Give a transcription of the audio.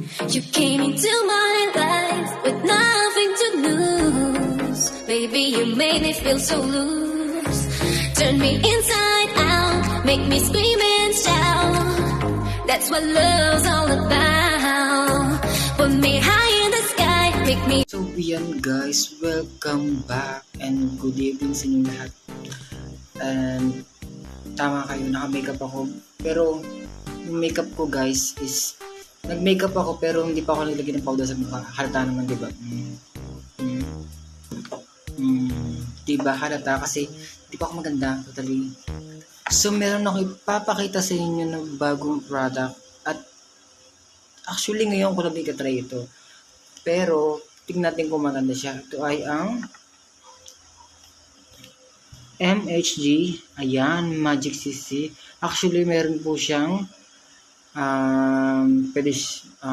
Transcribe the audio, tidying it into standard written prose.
You came into my life with nothing to lose. Baby, you made me feel so loose. Turn me inside out, make me scream and shout. That's what love's all about. Put me high in the sky, make me. So yan guys, welcome back and good evening sa inyo lahat. And tama kayo, naka-makeup ako. Pero yung makeup ko guys is nag-makeup ako pero hindi pa ako nilagyan ng powder sa mukha. Halata naman, diba? Diba? Halata kasi hindi pa ako maganda. Totally. So, meron ako ipapakita sa inyo ng bagong product. At actually, ngayon ko lang try ito. Pero, tingnan natin kung maganda siya. Ito ay ang MHG. Ayan, Magic CC. Actually, meron po siyang pwede